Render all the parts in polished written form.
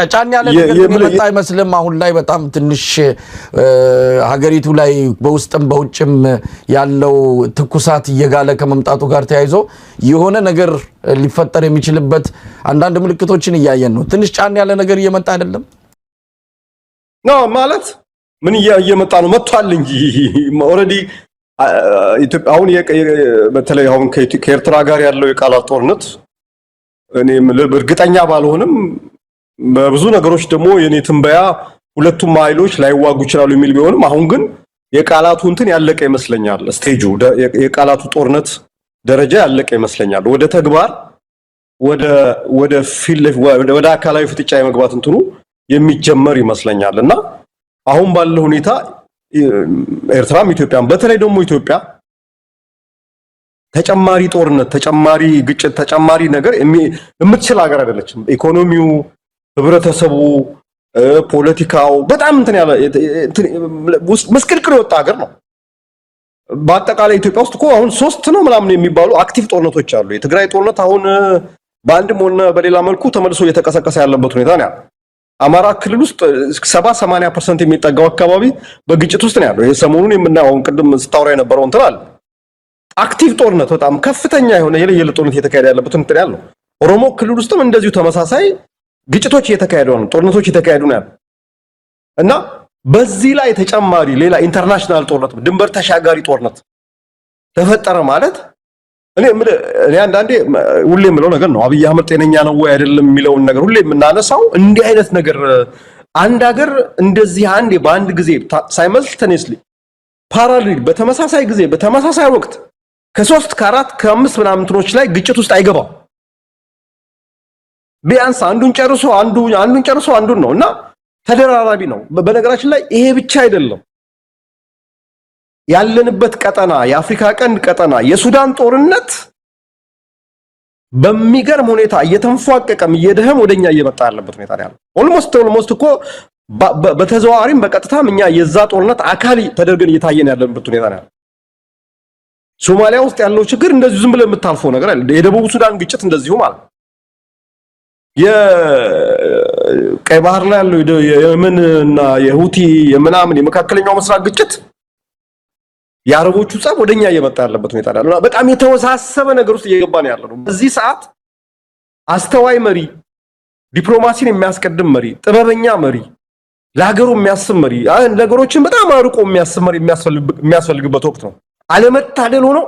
ጫጫን ያለ ነገር የመጣ አይመስልም አሁን ላይ በጣም ትንሽ ሀገሪቱ ላይ በውስጥም በውጭም ያለው ትኩሳት እየጋለ ከመምጣቱ ጋር ተያይዞ የሆነ ነገር ሊፈጠር የሚችልበት አንዳንድ ምልክቶችን እያየን ነው ትንሽ ጫን ያለ ነገር እየመጣ አይደለም ነው ማለት ምን እየመጣ ነው መጥቷል እንጂ ኦሬዲ ኢትዮጵያ አሁን በተለይ አሁን ከኤርትራ ጋር ያለው የቃላት ጦርነት እኔም እርግጠኛ ባልሆንም በብዙ ነገሮች ደግሞ የኔ ትንበያ ሁለቱም ኃይሎች ላይዋጉ ይችላሉ የሚል ቢሆንም አሁን ግን የቃላቱ እንትን ያለቀ ይመስለኛል ስቴጁ የቃላቱ ጦርነት ደረጃ ያለቀ ይመስለኛል ወደ ተግባር ወደ አካላዊ ፍጥጫ የመግባት እንትኑ የሚጀመር ይመስለኛልና አሁን ባለው ሁኔታ ኤርትራም ኢትዮጵያም በተለይ ደግሞ ኢትዮጵያ ተጨማሪ ጦርነት ተጨማሪ ግጭት ተጨማሪ ነገር የምትችል ሀገር አይደለችም ኢኮኖሚው ህብረተሰቡ ፖለቲካው በጣም እንትን ያለ መስቅልቅል የወጣ ሀገር ነው በአጠቃላይ ኢትዮጵያ ውስጥ እኮ አሁን 3 ነው ምናምን የሚባሉ አክቲቭ ጦርነቶች አሉ የትግራይ ጦርነት አሁን በአንድም ሆነ በሌላ መልኩ ተመልሶ እየተቀሰቀሰ ያለበት ሁኔታ ነው አማራ ክልል ውስጥ 70-80% የሚጠጋው አካባቢ በግጭት ውስጥ ነው ያለው የሰሞኑን የምናየው ቅድም ስታወራ የነበረው እንትን አለ አክቲቭ ጦርነት በጣም ከፍተኛ የሆነ የለየለ ጦርነት እየተካሄደ ያለበት እንትን ያለው ኦሮሞ ክልል ውስጥም እንደዚሁ ተመሳሳይ ግጭቶች እየተካሄዱ ነው ጦርነቶች እየተካሄዱ ነው እና በዚህ ላይ ተጨማሪ ሌላ ኢንተርናሽናል ጦርነት ድንበር ተሻጋሪ ጦርነት ተፈጠረ ማለት እኔ አንዳንዴ ሁሌ የምለው ነገር ነው አብይ አህመድ ጤነኛ ነው ወይ አይደለም የሚለው ነገር ሁሌ የምናነሳው እንዲህ አይነት ነገር አንድ ሀገር እንደዚህ በአንድ ጊዜ ሳይመልተኒየስሊ ፓራሌል በተመሳሳይ ጊዜ በተመሳሳይ ወቅት ከ3 ከ4 ከ5 ምናምን እንትኖች ላይ ግጭት ውስጥ አይገባም ቢያንስ አንዱን ጨርሶ አንዱን ነውና ተደራራቢ ነው በነገራችን ላይ ይሄ ብቻ አይደለም ያለንበት ቀጠና የአፍሪካ ቀንድ ቀጠና የሱዳን ጦርነት በሚገርም ሁኔታ እየተንፏቀቀም እየደህም ወደኛ እየመጣ ያለበት ሁኔታ ነው ኦልሞስት እኮ በተዘዋዋሪም በቀጥታም እኛ የዛ ጦርነት አካል ተደርገን እየታየን ያለበት ሁኔታ ነው ሶማሊያ ውስጥ ያለው ችግር እንደዚህ ዝም ብለ የምታልፈው ነገር አይደል የደቡብ ሱዳን ግጭት እንደዚሁ ማለት የቀይ ባህር ላይ ያለው የየመንና የሁቲ የምናምን የመካከለኛው ምስራቅ ግጭት የአረቦቹ ጸብ ወደኛ እየመጣ ያለበት ሁኔታ ነው በጣም የተወሳሰበ ነገር ውስጥ እየገባ ነው ያለው በዚህ ሰዓት አስተዋይ መሪ ዲፕሎማሲን የሚያስቀድም መሪ ጥበበኛ መሪ ለሀገሩ የሚያስብ መሪ ነገሮችን በጣም አርቆ የሚያስብ መሪ የሚያስፈልግበት ወቅት ነው አለመታደል ሆኖ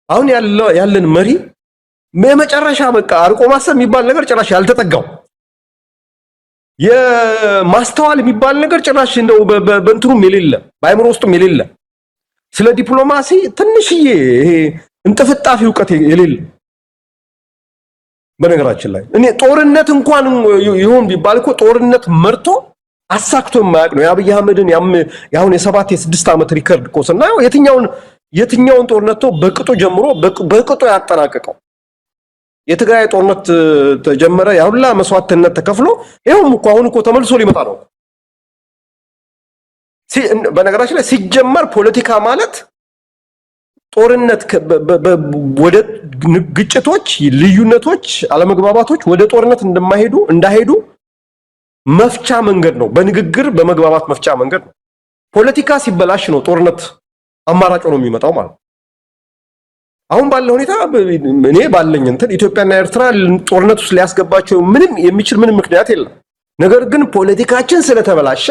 አሁን ያለን መሪ በመጨረሻ በቃ አርቆ ማሰብ የሚባል ነገር ጭራሽ ያልተጠጋው የማስተዋል የሚባል ነገር ጭራሽ እንደው በእንትሩም የሌለ ባይምሮ ውስጥም የሌለ ስለ ዲፕሎማሲ ትንሽዬ ይሄ እንጥፍጣፊ ዕውቀት የሌለ በነገራችን ላይ እኔ ጦርነት እንኳን ይሁን ቢባል እኮ ጦርነት መርቶ አሳክቶ የማያውቅ ነው የአብይ አህመድን ያሁን የ7-6 ዓመት ሪከርድ እኮ ስናየው የትኛውን ጦርነት በቅጡ ጀምሮ በቅጡ ያጠናቀቀው የትግራይ ጦርነት ተጀመረ ያውላ መስዋዕትነት ተከፍሎ ይሄውም እኮ አሁን እኮ ተመልሶ ሊመጣ ነው በነገራችን ላይ ሲጀመር ፖለቲካ ማለት ጦርነት ወደ ግጭቶች ልዩነቶች አለመግባባቶች ወደ ጦርነት እንዳይሄዱ መፍቻ መንገድ ነው በንግግር በመግባባት መፍቻ መንገድ ነው ፖለቲካ ሲበላሽ ነው ጦርነት አማራጭ ነው የሚመጣው ማለት አሁን ባለው ሁኔታ እኔ ባለኝ እንትን ኢትዮጵያና ኤርትራ ጦርነት ውስጥ ሊያስገባቸው ምንም ምክንያት የለም ነገር ግን ፖለቲካችን ስለተበላሸ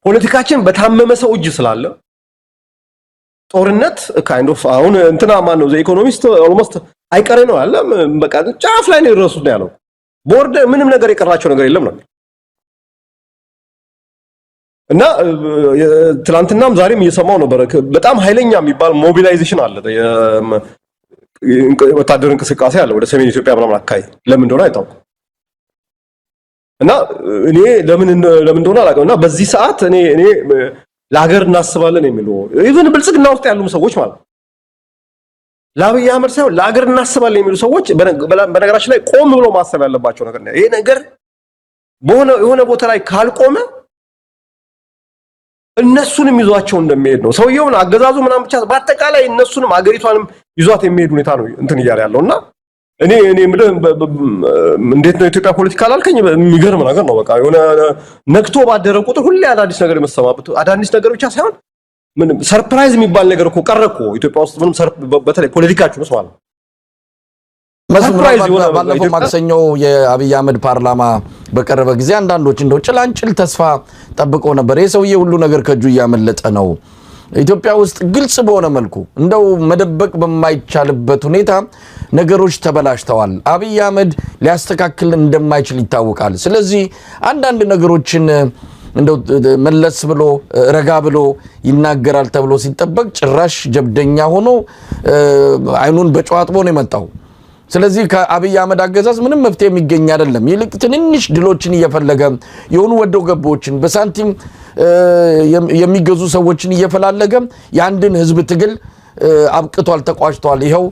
ፖለቲካችን በታመመ ሰው እጅ ስላለ ጦርነት kind of አሁን እንትና ማን ነው ኢኮኖሚስት ኦልሞስት አይቀሬ ነው አለ በቃ ጫፍ ላይ ነው የደረሱት ያለው ቦርድ ምንም ነገር የቀራቸው ነገር የለም ነው እና ትላንትናም ዛሬም እየሰማው ነበር በጣም ኃይለኛ የሚባል ሞቢላይዜሽን አለ ወታደር እንቅስቃሴ አለ ወደ ሰሜን ኢትዮጵያ ምናምን አካባቢ ለምን እንደሆነ አይታወቅም እና እኔ ለምን እንደሆነ አላውቅምና በዚህ ሰዓት እኔ ለሀገር እናስባለን የሚለው ኢቭን ብልጽግና ውስጥ ያሉ ሰዎች ማለት ለአብይ አህመድ ሳይሆን ለሀገር እናስባለን የሚሉ ሰዎች በነገራችን ላይ ቆም ብሎ ማሰብ ያለባቸው ነገር ነው ይሄ ነገር የሆነ ቦታ ላይ ካልቆመ እነሱንም ይዟቸው እንደሚሄድ ነው ሰውየውን አገዛዙ ምናምን ብቻ በአጠቃላይ እነሱንም አገሪቷንም ይዟት የሚሄድ ሁኔታ ነው እንትን ይያር ያለውና እኔ እንዴት ነው ኢትዮጵያ ፖለቲካ አላልከኝ የሚገርም ነገር ነው። በቃ የሆነ ነክቶ ባደረ ቁጥር ሁሌ አዳዲስ ነገር የመሰማበት አዳዲስ ነገር ብቻ ሳይሆን ምን ሰርፕራይዝ የሚባል ነገር እኮ ቀረኮ ኢትዮጵያ ውስጥ ምንም በተለይ ፖለቲካችሁ ነው ማለት ባለፈው ማክሰኞ የአብይ አህመድ ፓርላማ በቀረበ ጊዜ አንዳንዶች እንደው ጭላንጭል ተስፋ ጠብቀው ነበር። የሰውዬ ሁሉ ነገር ከጁ ያመለጠ ነው። ኢትዮጵያ ውስጥ ግልጽ በሆነ መልኩ እንደው መደበቅ በማይቻልበት ሁኔታ ነገሮች ተበላሽተዋል። አብይ አህመድ ሊያስተካክል እንደማይችል ይታወቃል። ስለዚህ አንዳንድ ነገሮችን እንደው መለስ ብሎ ረጋ ብሎ ይናገራል ተብሎ ሲጠበቅ ጭራሽ ጀብደኛ ሆኖ አይኑን በጨዋጥቦ ነው የመጣው። ስለዚህ ከአብይ አህመድ አገዛዝ ምንም መፍትሄ የሚገኝ አይደለም። ይልቅ ትንንሽ ድሎችን እየፈለገ የሆኑ ወደው ገቦችን በሳንቲም የሚገዙ ሰዎችን እየፈላለገ የአንድን ህዝብ ትግል አብቅቷል፣ ተቋጭቷል፣ ይሄው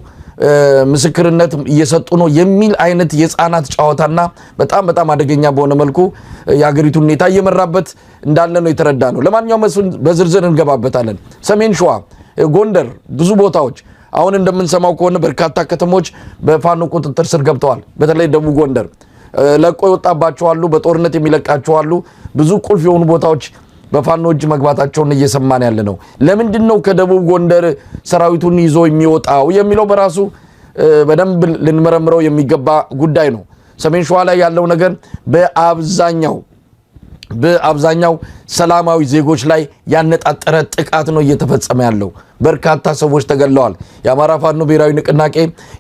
ምስክርነት እየሰጡ ነው የሚል አይነት የጻናት ጨዋታና በጣም አደገኛ በሆነ መልኩ የሀገሪቱ ሁኔታ እየመራበት እንዳለ ነው የተረዳ ነው። ለማንኛውም በዝርዝር እንገባበታለን። ሰሜን ሸዋ፣ ጎንደር ብዙ ቦታዎች አሁን እንደምንሰማው ከሆነ በርካታ ከተሞች በፋኖ ቁጥጥር ስር ገብተዋል። በተለይ ደቡብ ጎንደር ለቆ ይወጣባቸው አሉ፣ በጦርነት የሚለቃቸው አሉ። ብዙ ቁልፍ የሆኑ ቦታዎች በፋኖ እጅ መግባታቸውን እየሰማን ያለ ነው። ለምንድን ነው ከደቡብ ጎንደር ሰራዊቱን ይዞ የሚወጣው የሚለው በራሱ በደንብ ልንመረምረው የሚገባ ጉዳይ ነው። ሰሜን ሸዋ ላይ ያለው ነገር በአብዛኛው ሰላማዊ ዜጎች ላይ ያነጣጠረ ጥቃት ነው እየተፈጸመ ያለው። በርካታ ሰዎች ተገለዋል። የአማራ ፋኖ ብሔራዊ ንቅናቄ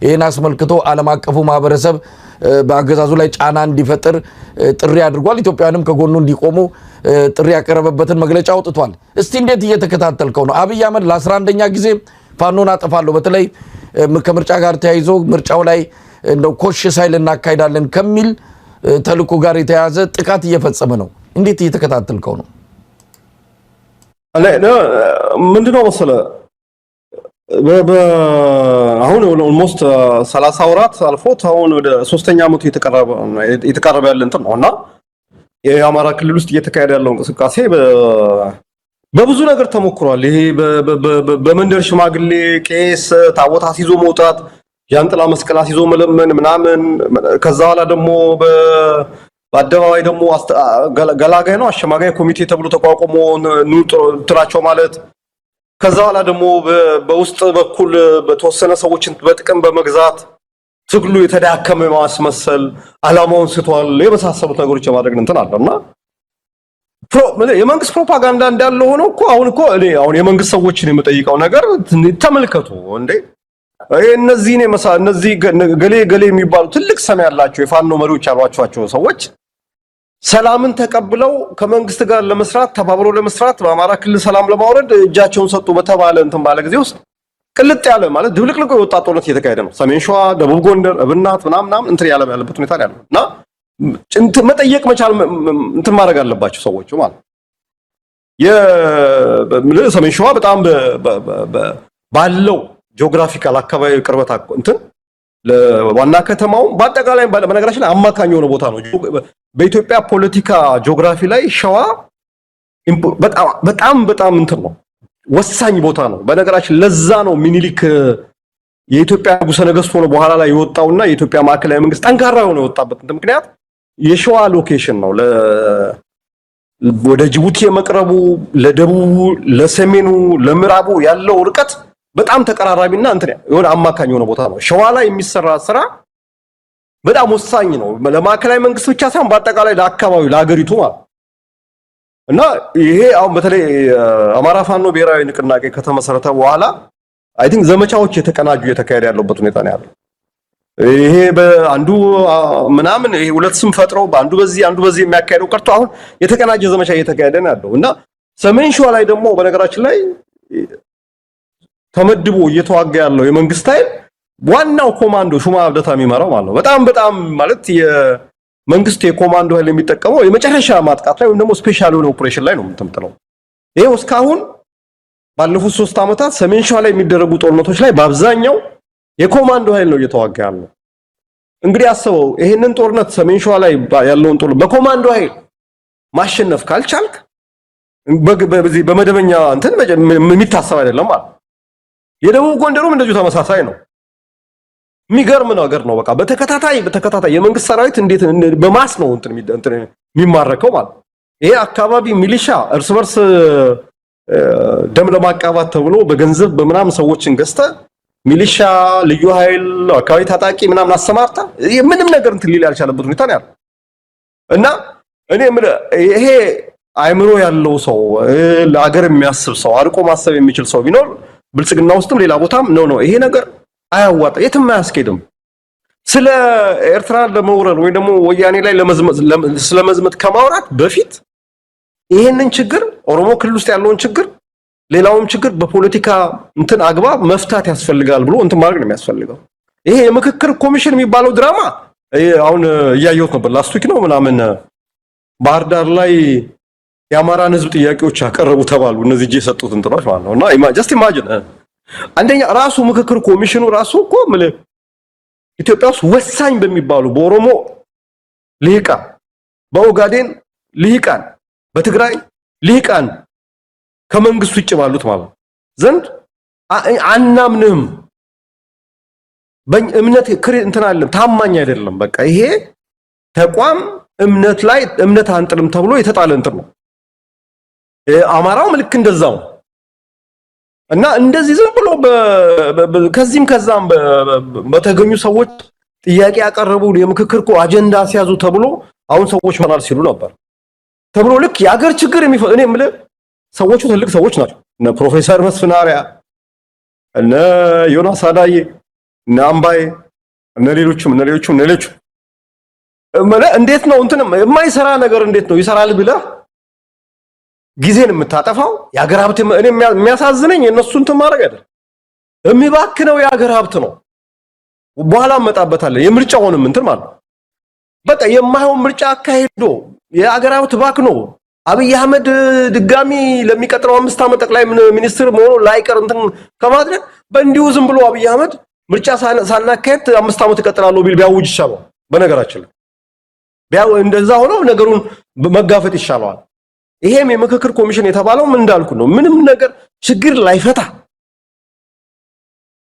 ይህን አስመልክቶ ዓለም አቀፉ ማህበረሰብ በአገዛዙ ላይ ጫና እንዲፈጥር ጥሪ አድርጓል። ኢትዮጵያውያንም ከጎኑ እንዲቆሙ ጥሪ ያቀረበበትን መግለጫ አውጥቷል። እስቲ እንዴት እየተከታተልከው ነው? አብይ አህመድ ለ11ኛ ጊዜ ፋኖን አጠፋለሁ በተለይ ከምርጫ ጋር ተያይዞ ምርጫው ላይ እንደው ኮሽ ሳይል እናካሄዳለን ከሚል ተልዕኮ ጋር የተያያዘ ጥቃት እየፈጸመ ነው። እንዴት እየተከታተልከው ነው? ምንድነው መሰለ አሁን ኦልሞስት 30 ወራት አልፎት አሁን ወደ 3ኛ ዓመቱ የተቃረበ ያለ እንትን ነውና የአማራ ክልል ውስጥ እየተካሄደ ያለው እንቅስቃሴ በብዙ ነገር ተሞክሯል። ይሄ በመንደር ሽማግሌ ቄስ ታቦት አስይዞ መውጣት፣ ጃንጥላ መስቀል አስይዞ መለመን ምናምን፣ ከዛ በኋላ ደግሞ በአደባባይ ደግሞ ገላጋይ ነው አሸማጋይ ኮሚቴ ተብሎ ተቋቁሞ ትራቸው ማለት፣ ከዛ በኋላ ደግሞ በውስጥ በኩል በተወሰነ ሰዎችን በጥቅም በመግዛት ትግሉ የተዳከመ ማስመሰል፣ አላማውን ስቷል የመሳሰሉት ነገሮች የማድረግ እንትን አለና የመንግስት ፕሮፓጋንዳ እንዳለ ሆኖ እኮ አሁን የመንግስት ሰዎችን የምጠይቀው ነገር ተመልከቱ እንዴ እነዚህ ገሌ የሚባሉ ትልቅ ሰም ያላቸው የፋኖ መሪዎች ያሏቸው ሰዎች ሰላምን ተቀብለው ከመንግስት ጋር ለመስራት ተባብረው ለመስራት በአማራ ክልል ሰላም ለማውረድ እጃቸውን ሰጡ በተባለ እንትን ባለ ጊዜ ውስጥ ቅልጥ ያለ ማለት ድብልቅልቅ የወጣ ጦርነት እየተካሄደ ነው። ሰሜን ሸዋ፣ ደቡብ ጎንደር፣ እብናት ምናምን እንትን ያለበት ሁኔታ ያለው እና መጠየቅ መቻል እንትን ማድረግ አለባቸው ሰዎች ማለት ሰሜን ሸዋ በጣም ባለው ጂኦግራፊካል አካባቢ ቅርበት እንትን ለዋና ከተማው በአጠቃላይ በነገራችን ላይ አማካኝ የሆነ ቦታ ነው። በኢትዮጵያ ፖለቲካ ጂኦግራፊ ላይ ሸዋ በጣም እንትን ነው፣ ወሳኝ ቦታ ነው። በነገራችን ለዛ ነው ሚኒሊክ የኢትዮጵያ ንጉሠ ነገሥት ሆኖ በኋላ ላይ የወጣውና የኢትዮጵያ ማዕከላዊ መንግስት ጠንካራ ሆኖ የወጣበት ምክንያት የሸዋ ሎኬሽን ነው። ወደ ጅቡቲ የመቅረቡ ለደቡቡ፣ ለሰሜኑ፣ ለምዕራቡ ያለው ርቀት በጣም ተቀራራቢና እንትን የሆነ አማካኝ የሆነ ቦታ ነው። ሸዋ ላይ የሚሰራ ስራ በጣም ወሳኝ ነው ለማዕከላዊ መንግስት ብቻ ሳይሆን በአጠቃላይ ለአካባቢው ለሀገሪቱ ማለት እና ይሄ አሁን በተለይ አማራ ፋኖ ብሔራዊ ንቅናቄ ከተመሰረተ በኋላ አይ ቲንክ ዘመቻዎች የተቀናጁ የተካሄደ ያለበት ሁኔታ ነው ያለው። ይሄ በአንዱ ምናምን ይሄ ሁለት ስም ፈጥረው በአንዱ በዚህ የሚያካሄደው ቀርቶ አሁን የተቀናጀ ዘመቻ እየተካሄደ ነው ያለው እና ሰሜን ሸዋ ላይ ደግሞ በነገራችን ላይ ተመድቦ እየተዋጋ ያለው የመንግስት ኃይል ዋናው ኮማንዶ ሹማ አብደታ የሚመራው ማለት ነው። በጣም ማለት የመንግስት የኮማንዶ ኃይል የሚጠቀመው የመጨረሻ ማጥቃት ላይ ወይም ደግሞ ስፔሻል የሆነ ኦፕሬሽን ላይ ነው የምትምጥለው። ይሄው እስካሁን ባለፉት 3 ዓመታት ሰሜን ሸዋ ላይ የሚደረጉ ጦርነቶች ላይ በአብዛኛው የኮማንዶ ኃይል ነው እየተዋጋ ያለው። እንግዲህ አስበው ይሄንን ጦርነት ሰሜን ሸዋ ላይ ያለውን ጦርነት በኮማንዶ ኃይል ማሸነፍ ካልቻልክ በመደበኛ እንትን የሚታሰብ አይደለም ማለት። የደቡብ ጎንደሩም እንደዚሁ ተመሳሳይ ነው። የሚገርም ነገር ነው። በቃ በተከታታይ የመንግስት ሰራዊት እንዴት በማስ ነው እንትን የሚማረከው ማለት። ይሄ አካባቢ ሚሊሻ እርስ በርስ ደም ለማቃባት ተብሎ በገንዘብ በምናምን ሰዎችን ገዝተ ሚሊሻ ልዩ ኃይል አካባቢ ታጣቂ ምናምን አሰማርታ ምንም ነገር እንትን ሊል ያልቻለበት ሁኔታ ነው ያለው። እና እኔ ይሄ አይምሮ ያለው ሰው ለሀገር የሚያስብ ሰው አርቆ ማሰብ የሚችል ሰው ቢኖር ብልጽግና ውስጥም ሌላ ቦታም ነው ይሄ ነገር አያዋጣ የትም አያስኬድም። ስለ ኤርትራ ለመውረር ወይ ደግሞ ወያኔ ላይ ስለመዝመት ከማውራት በፊት ይሄንን ችግር ኦሮሞ ክልል ውስጥ ያለውን ችግር ሌላውም ችግር በፖለቲካ እንትን አግባብ መፍታት ያስፈልጋል ብሎ እንትን ማድረግ ነው የሚያስፈልገው። ይሄ የምክክር ኮሚሽን የሚባለው ድራማ አሁን እያየሁት ነበር። ላስት ዊክ ነው ምናምን ባህር ዳር ላይ የአማራን ህዝብ ጥያቄዎች ያቀረቡ ተባሉ እነዚህ እጄ የሰጡት እንትኖች ማለት ነው። እና ጀስት ኢማጂን አንደኛ ራሱ ምክክር ኮሚሽኑ ራሱ እኮ ኢትዮጵያ ውስጥ ወሳኝ በሚባሉ በኦሮሞ ልሂቃን፣ በኦጋዴን ልሂቃን፣ በትግራይ ልሂቃን ከመንግስት ውጭ ባሉት ማለት ዘንድ አናምንም በእምነት እንትን አለ ታማኝ አይደለም። በቃ ይሄ ተቋም እምነት አንጥልም ተብሎ የተጣለ እንትን ነው። አማራው ልክ እንደዛው እና እንደዚህ ዝም ብሎ ከዚህም ከዛም በተገኙ ሰዎች ጥያቄ ያቀረቡ የምክክር አጀንዳ ሲያዙ ተብሎ አሁን ሰዎች ማናል ሲሉ ነበር ተብሎ ልክ የአገር ችግር እኔ የምልህ ሰዎቹ ትልቅ ሰዎች ናቸው። እነ ፕሮፌሰር መስፍን አርአያ፣ እነ ዮናስ አዳዬ፣ እነ አምባዬ፣ እነ ሌሎችም እንዴት ነው እንትን የማይሰራ ነገር እንዴት ነው ይሰራል ብለህ ጊዜን የምታጠፋው? የሀገር ሀብት እኔ የሚያሳዝነኝ የነሱ እንትን ማድረግ አይደል፣ የሚባክነው የሀገር ሀብት ነው። በኋላ መጣበታለን። የምርጫውንም እንትን ማለት ነው። በቃ የማይሆን ምርጫ አካሄዶ የሀገር ሀብት ባክኖ አብይ አህመድ ድጋሚ ለሚቀጥለው 5 ዓመት ጠቅላይ ሚኒስትር መሆኑ ላይቀር እንትን ከማድረግ በእንዲሁ ዝም ብሎ አብይ አህመድ ምርጫ ሳናካሄድ 5 ዓመት እቀጥላለሁ ቢል ቢያውጅ ይሻላል። በነገራችን ላይ እንደዛ ሆኖ ነገሩን መጋፈጥ ይሻላል። ይሄም የምክክር ኮሚሽን የተባለው ምን እንዳልኩ ነው። ምንም ነገር ችግር ላይፈታ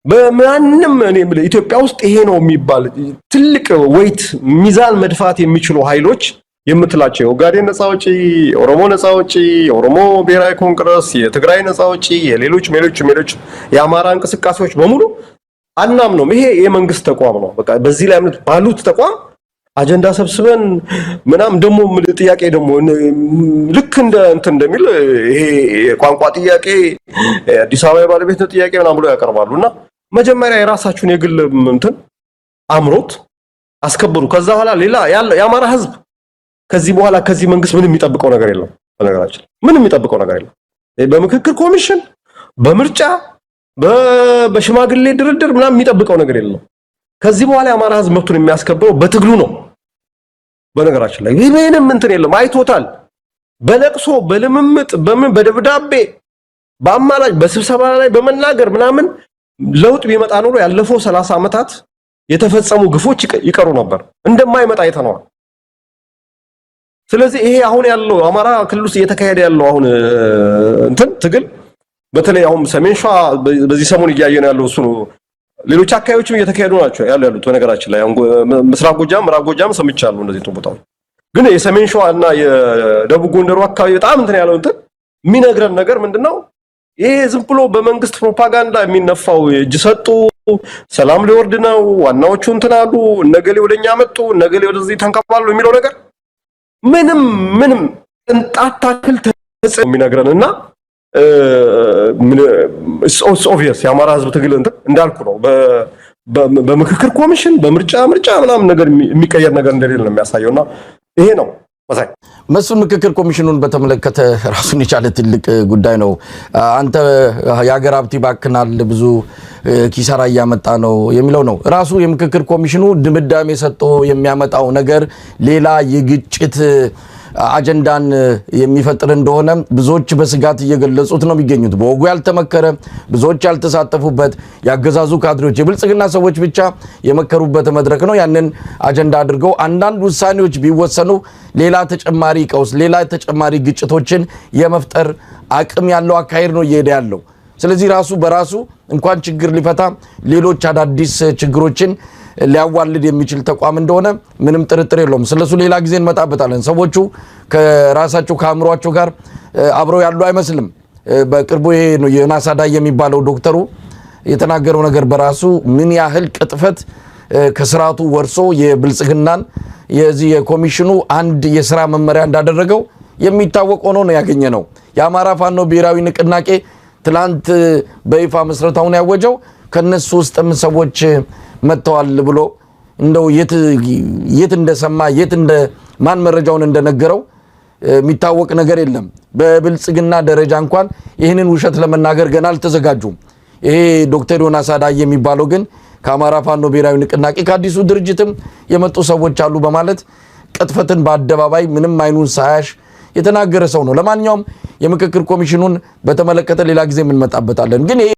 በማንም እኔ ኢትዮጵያ ውስጥ ይሄ ነው የሚባል ትልቅ ዌይት ሚዛን መድፋት የሚችሉ ኃይሎች የምትላቸው የኦጋዴን ነፃ አውጪ፣ የኦሮሞ ነፃ አውጪ፣ የኦሮሞ ብሔራዊ ኮንግረስ፣ የትግራይ ነፃ አውጪ፣ የሌሎች የአማራ እንቅስቃሴዎች በሙሉ አናምነውም። ይሄ የመንግስት ተቋም ነው። በቃ በዚህ ላይ ባሉት ተቋም አጀንዳ ሰብስበን ምናም ደሞ ጥያቄ ደሞ ልክ እንደ እንትን እንደሚል ይሄ ቋንቋ ጥያቄ አዲስ አበባ ባለቤት ጥያቄ ምናም ብሎ ያቀርባሉና መጀመሪያ የራሳችሁን የግል እንትን አምሮት አስከብሩ። ከዛ በኋላ ሌላ የአማራ ህዝብ ከዚህ በኋላ ከዚህ መንግስት ምንም የሚጠብቀው ነገር የለም። በነገራችን ምንም የሚጠብቀው ነገር የለም። በምክክር ኮሚሽን፣ በምርጫ፣ በሽማግሌ ድርድር ምናም የሚጠብቀው ነገር የለም። ከዚህ በኋላ የአማራ ህዝብ መብቱን የሚያስከብረው በትግሉ ነው። በነገራችን ላይ ምንም እንትን የለም። አይቶታል። በለቅሶ በልምምጥ በደብዳቤ በአማላጅ በስብሰባ ላይ በመናገር ምናምን ለውጥ ቢመጣ ኖሮ ያለፈው 30 ዓመታት የተፈጸሙ ግፎች ይቀሩ ነበር። እንደማይመጣ አይተነዋል። ስለዚህ ይሄ አሁን ያለው አማራ ክልል ውስጥ እየተካሄደ ያለው አሁን እንትን ትግል በተለይ አሁን ሰሜን ሸዋ በዚህ ሰሞን እያየን ያለው እሱ ነው። ሌሎች አካባቢዎችም እየተካሄዱ ናቸው ያሉት። በነገራችን ላይ ምስራቅ ጎጃም፣ ምዕራብ ጎጃም ሰምቻለሁ እንደዚህ ቦታዎች። ግን የሰሜን ሸዋ እና የደቡብ ጎንደሩ አካባቢ በጣም እንትን ያለው እንትን የሚነግረን ነገር ምንድነው? ይሄ ዝም ብሎ በመንግስት ፕሮፓጋንዳ የሚነፋው እጅ ሰጡ፣ ሰላም ሊወርድ ነው፣ ዋናዎቹ እንትን አሉ፣ ነገሌ ወደኛ መጡ፣ ነገሌ ወደዚህ ተንከባሉ የሚለው ነገር ምንም እንጣት ታክል ተጽዕኖ የሚነግረንና ኦብቪየስ የአማራ ህዝብ ትግል እንትን እንዳልኩ ነው። በምክክር ኮሚሽን በምርጫ ምናምን ነገር የሚቀየር ነገር እንደሌለ ነው የሚያሳየውና ይሄ ነው መሳይ መስፍን ምክክር ኮሚሽኑን በተመለከተ ራሱን የቻለ ትልቅ ጉዳይ ነው። አንተ የሀገር ሀብት ይባክናል፣ ብዙ ኪሳራ እያመጣ ነው የሚለው ነው። ራሱ የምክክር ኮሚሽኑ ድምዳሜ ሰጥቶ የሚያመጣው ነገር ሌላ የግጭት አጀንዳን የሚፈጥር እንደሆነ ብዙዎች በስጋት እየገለጹት ነው የሚገኙት። በወጉ ያልተመከረ ብዙዎች ያልተሳተፉበት ያገዛዙ ካድሬዎች የብልጽግና ሰዎች ብቻ የመከሩበት መድረክ ነው። ያንን አጀንዳ አድርገው አንዳንድ ውሳኔዎች ቢወሰኑ ሌላ ተጨማሪ ቀውስ፣ ሌላ ተጨማሪ ግጭቶችን የመፍጠር አቅም ያለው አካሄድ ነው እየሄደ ያለው። ስለዚህ ራሱ በራሱ እንኳን ችግር ሊፈታ ሌሎች አዳዲስ ችግሮችን ሊያዋልድ የሚችል ተቋም እንደሆነ ምንም ጥርጥር የለውም። ስለሱ ሌላ ጊዜ እንመጣበታለን። ሰዎቹ ከራሳቸው ከአእምሯቸው ጋር አብረው ያሉ አይመስልም። በቅርቡ ይሄ ዮናስ አዳይ የሚባለው ዶክተሩ የተናገረው ነገር በራሱ ምን ያህል ቅጥፈት ከስርዓቱ ወርሶ የብልጽግናን የዚህ የኮሚሽኑ አንድ የሥራ መመሪያ እንዳደረገው የሚታወቅ ሆኖ ነው ያገኘነው። የአማራ ፋኖ ብሔራዊ ንቅናቄ ትላንት በይፋ መስረታውን ያወጀው ከነሱ ውስጥም ሰዎች መጥተዋል ብሎ እንደው የት እንደሰማ ማን መረጃውን እንደነገረው የሚታወቅ ነገር የለም። በብልጽግና ደረጃ እንኳን ይህንን ውሸት ለመናገር ገና አልተዘጋጁም። ይሄ ዶክተር ዮናስ አዳይ የሚባለው ግን ከአማራ ፋኖ ብሔራዊ ንቅናቄ ከአዲሱ ድርጅትም የመጡ ሰዎች አሉ በማለት ቅጥፈትን በአደባባይ ምንም አይኑን ሳያሽ የተናገረ ሰው ነው። ለማንኛውም የምክክር ኮሚሽኑን በተመለከተ ሌላ ጊዜ እንመጣበታለን። ግን